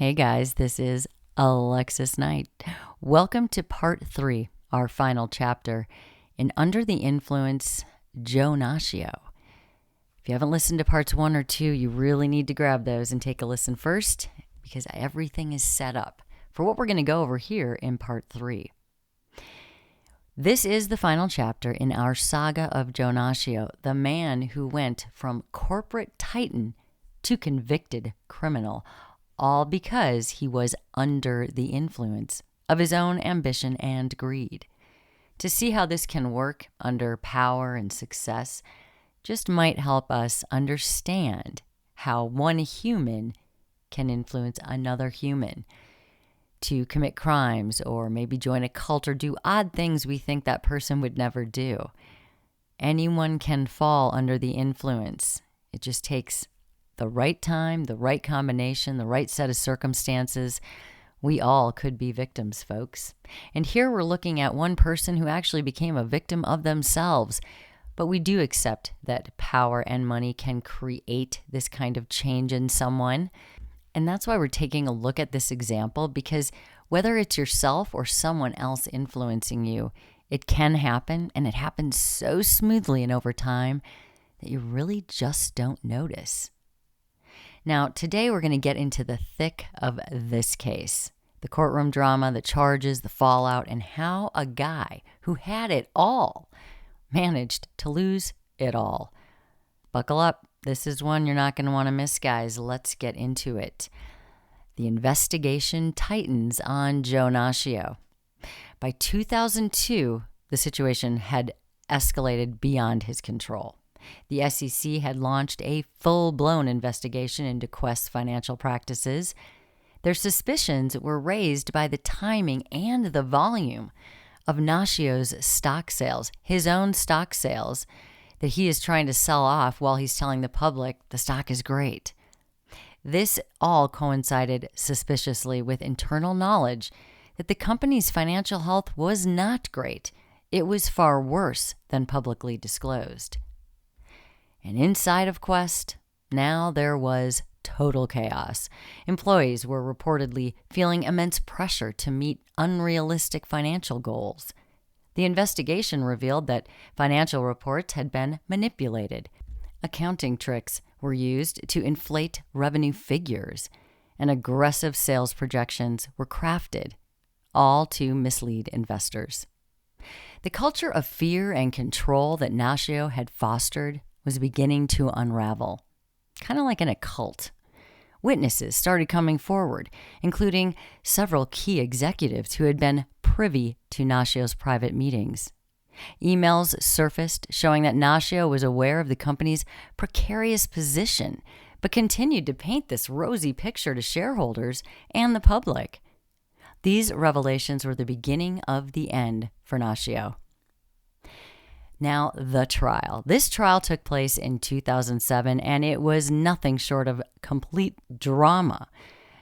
Hey guys, this is Alexis Knight. Welcome to part 3, our final chapter in Under the Influence, Joe Nacchio. If you haven't listened to parts 1 or 2, you really need to grab those and take a listen first because everything is set up for what we're going to go over here in part 3. This is the final chapter in our saga of Joe Nacchio, the man who went from corporate titan to convicted criminal, all because he was under the influence of his own ambition and greed. To see how this can work under power and success just might help us understand how one human can influence another human to commit crimes or maybe join a cult or do odd things we think that person would never do. Anyone can fall under the influence. It just takes the right time, the right combination, the right set of circumstances. We all could be victims, folks. And here we're looking at one person who actually became a victim of themselves. But we do accept that power and money can create this kind of change in someone. And that's why we're taking a look at this example, because whether it's yourself or someone else influencing you, it can happen, and it happens so smoothly and over time that you really just don't notice. Now, today we're going to get into the thick of this case, the courtroom drama, the charges, the fallout, and how a guy who had it all managed to lose it all. Buckle up. This is one you're not going to want to miss, guys. Let's get into it. The investigation tightens on Joe Nacchio. By 2002, the situation had escalated beyond his control. The SEC had launched a full-blown investigation into Qwest's financial practices. Their suspicions were raised by the timing and the volume of Nacchio's stock sales, his own stock sales, that he is trying to sell off while he's telling the public the stock is great. This all coincided suspiciously with internal knowledge that the company's financial health was not great. It was far worse than publicly disclosed. And inside of Qwest, now there was total chaos. Employees were reportedly feeling immense pressure to meet unrealistic financial goals. The investigation revealed that financial reports had been manipulated. Accounting tricks were used to inflate revenue figures, and aggressive sales projections were crafted, all to mislead investors. The culture of fear and control that Nacchio had fostered was beginning to unravel, kind of like in a cult. Witnesses started coming forward, including several key executives who had been privy to Nacchio's private meetings. Emails surfaced showing that Nacchio was aware of the company's precarious position, but continued to paint this rosy picture to shareholders and the public. These revelations were the beginning of the end for Nacchio. Now, the trial. This trial took place in 2007, and it was nothing short of complete drama.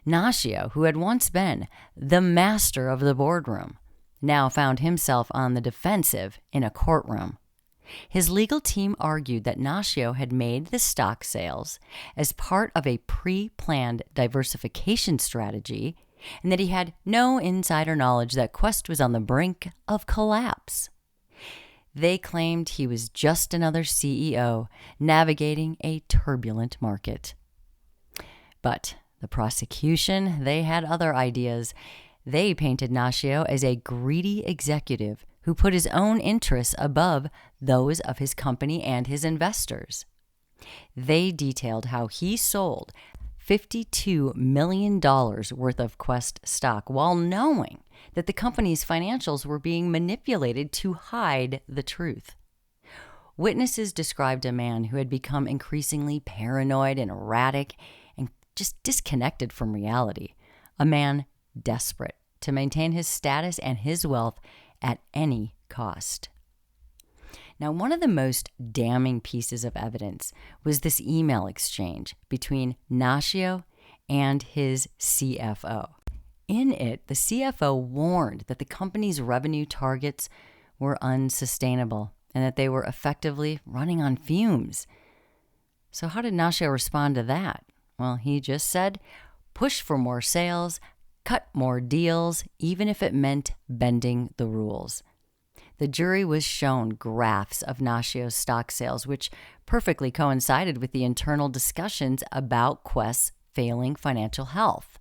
Nacchio, who had once been the master of the boardroom, now found himself on the defensive in a courtroom. His legal team argued that Nacchio had made the stock sales as part of a pre-planned diversification strategy, and that he had no insider knowledge that Qwest was on the brink of collapse. They claimed he was just another CEO navigating a turbulent market. But the prosecution, they had other ideas. They painted Nacchio as a greedy executive who put his own interests above those of his company and his investors. They detailed how he sold $52 million worth of Qwest stock while knowing that the company's financials were being manipulated to hide the truth. Witnesses described a man who had become increasingly paranoid and erratic and just disconnected from reality, a man desperate to maintain his status and his wealth at any cost. Now, one of the most damning pieces of evidence was this email exchange between Nacchio and his CFO. In it, the CFO warned that the company's revenue targets were unsustainable and that they were effectively running on fumes. So how did Nacchio respond to that? Well, he just said, push for more sales, cut more deals, even if it meant bending the rules. The jury was shown graphs of Nacchio's stock sales, which perfectly coincided with the internal discussions about Qwest's failing financial health.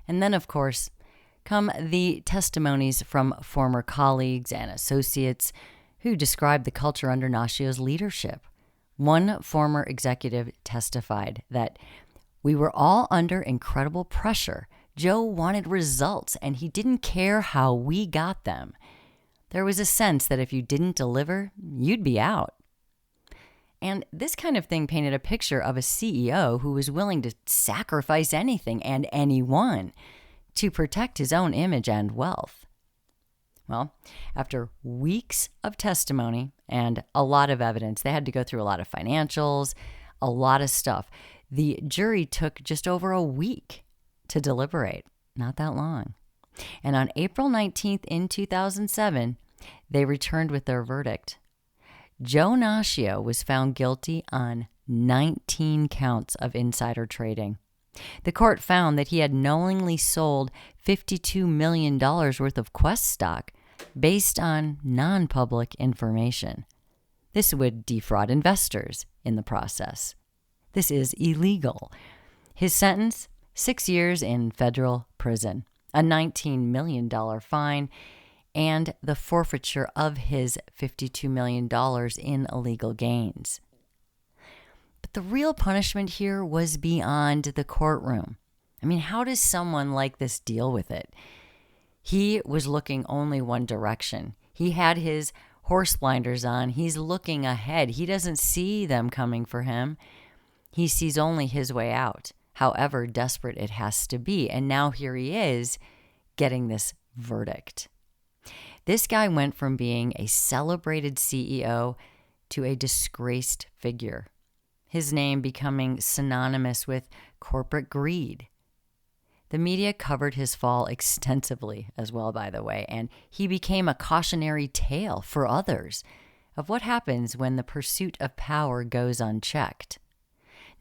And then, of course, come the testimonies from former colleagues and associates who described the culture under Nacchio's leadership. One former executive testified that we were all under incredible pressure. Joe wanted results, and he didn't care how we got them. There was a sense that if you didn't deliver, you'd be out. And this kind of thing painted a picture of a CEO who was willing to sacrifice anything and anyone to protect his own image and wealth. Well, after weeks of testimony and a lot of evidence, they had to go through a lot of financials, a lot of stuff. The jury took just over a week to deliberate, not that long. And on April 19th in 2007, they returned with their verdict. Joe Nacchio was found guilty on 19 counts of insider trading. The court found that he had knowingly sold $52 million worth of Qwest stock based on non-public information. This would defraud investors in the process. This is illegal. His sentence, 6 years in federal prison, a $19 million fine, and the forfeiture of his $52 million in illegal gains. But the real punishment here was beyond the courtroom. I mean, how does someone like this deal with it? He was looking only one direction. He had his horse blinders on. He's looking ahead. He doesn't see them coming for him. He sees only his way out, however desperate it has to be. And now here he is getting this verdict. This guy went from being a celebrated CEO to a disgraced figure, his name becoming synonymous with corporate greed. The media covered his fall extensively as well, by the way, and he became a cautionary tale for others of what happens when the pursuit of power goes unchecked.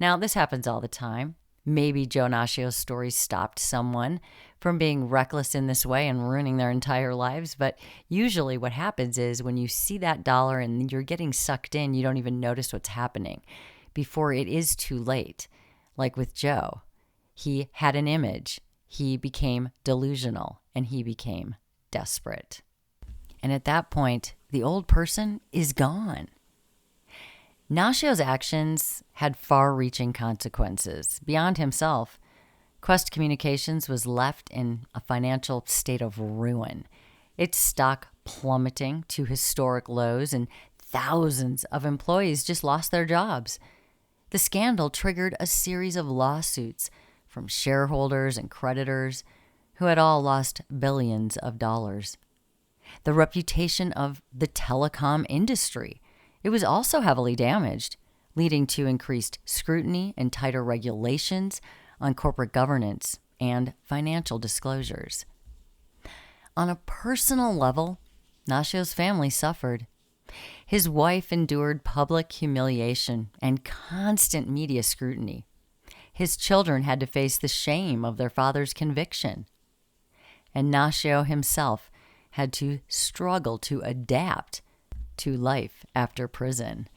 Now, this happens all the time. Maybe Joe Nacchio's story stopped someone from being reckless in this way and ruining their entire lives. But usually what happens is when you see that dollar and you're getting sucked in, you don't even notice what's happening before it is too late. Like with Joe, he had an image, he became delusional, and he became desperate. And at that point, the old person is gone. Nacchio's actions had far-reaching consequences. Beyond himself, Qwest Communications was left in a financial state of ruin, its stock plummeting to historic lows, and thousands of employees just lost their jobs. The scandal triggered a series of lawsuits from shareholders and creditors who had all lost billions of dollars. The reputation of the telecom industry, it was also heavily damaged, leading to increased scrutiny and tighter regulations on corporate governance and financial disclosures. On a personal level, Nacchio's family suffered. His wife endured public humiliation and constant media scrutiny. His children had to face the shame of their father's conviction. And Nacchio himself had to struggle to adapt to life after prison,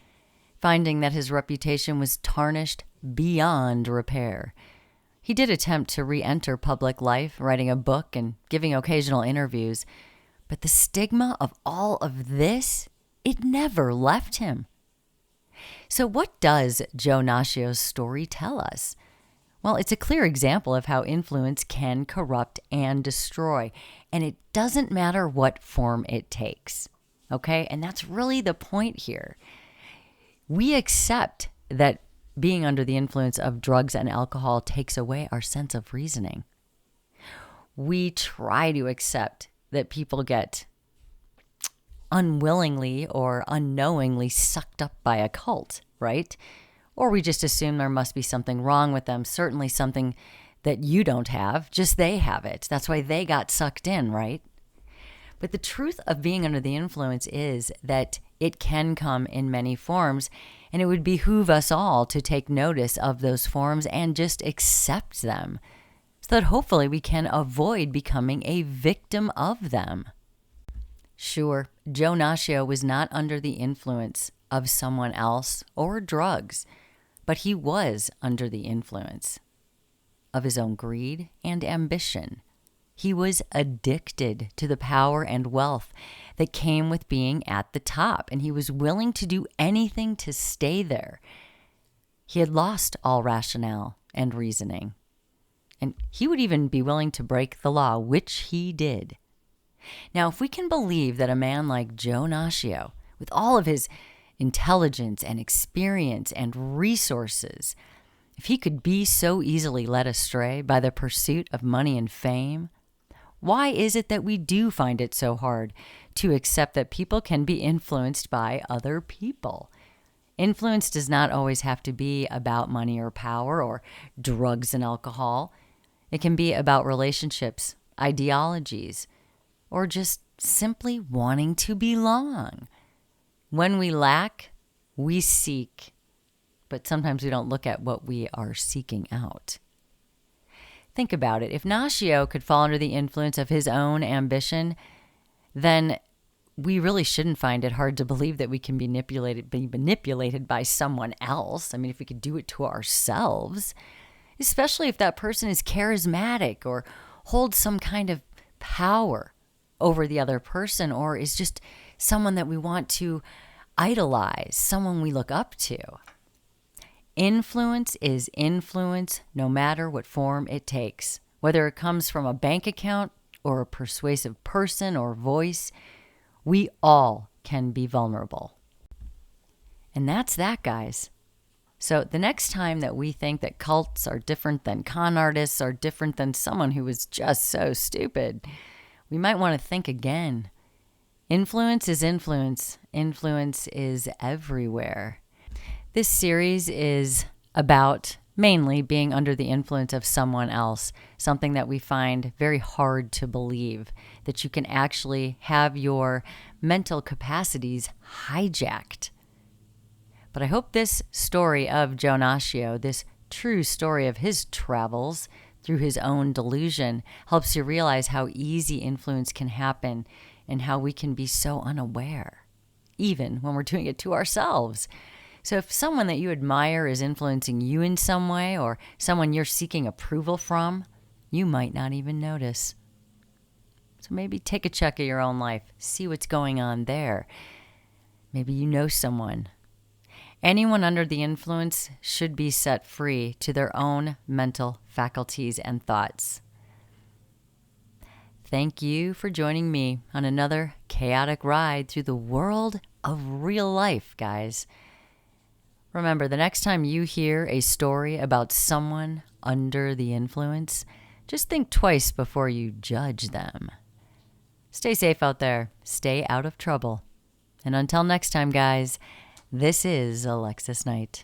finding that his reputation was tarnished beyond repair. He did attempt to re-enter public life, writing a book and giving occasional interviews, but the stigma of all of this, it never left him. So what does Joe Nacchio's story tell us? Well, it's a clear example of how influence can corrupt and destroy, and it doesn't matter what form it takes. Okay? And that's really the point here. We accept that being under the influence of drugs and alcohol takes away our sense of reasoning. We try to accept that people get unwillingly or unknowingly sucked up by a cult, right? Or we just assume there must be something wrong with them, certainly something that you don't have, just they have it. That's why they got sucked in, right? But the truth of being under the influence is that it can come in many forms, and it would behoove us all to take notice of those forms and just accept them. so that hopefully we can avoid becoming a victim of them. Sure, Joe Nacchio was not under the influence of someone else or drugs, but he was under the influence of his own greed and ambition. He was addicted to the power and wealth that came with being at the top, and he was willing to do anything to stay there. He had lost all rationale and reasoning, and he would even be willing to break the law, which he did. Now, if we can believe that a man like Joe Nacchio, with all of his intelligence and experience and resources, if he could be so easily led astray by the pursuit of money and fame, why is it that we do find it so hard to accept that people can be influenced by other people? Influence does not always have to be about money or power or drugs and alcohol. It can be about relationships, ideologies, or just simply wanting to belong. When we lack, we seek, but sometimes we don't look at what we are seeking out. Think about it. If Nacchio could fall under the influence of his own ambition, then we really shouldn't find it hard to believe that we can be manipulated by someone else. I mean, if we could do it to ourselves, especially if that person is charismatic or holds some kind of power over the other person, or is just someone that we want to idolize, someone we look up to. Influence is influence, no matter what form it takes. Whether it comes from a bank account or a persuasive person or voice, we all can be vulnerable. And that's that, guys. So the next time that we think that cults are different than con artists, are different than someone who is just so stupid, we might want to think again. Influence is influence. Influence is everywhere. This series is about mainly being under the influence of someone else, something that we find very hard to believe, that you can actually have your mental capacities hijacked. But I hope this story of Joe Nacchio, this true story of his travels through his own delusion, helps you realize how easy influence can happen and how we can be so unaware, even when we're doing it to ourselves. So if someone that you admire is influencing you in some way, or someone you're seeking approval from, you might not even notice. So maybe take a check of your own life, see what's going on there. Maybe you know someone. Anyone under the influence should be set free to their own mental faculties and thoughts. Thank you for joining me on another chaotic ride through the world of real life, guys. Remember, the next time you hear a story about someone under the influence, just think twice before you judge them. Stay safe out there. Stay out of trouble. And until next time, guys, this is Alexis Knight.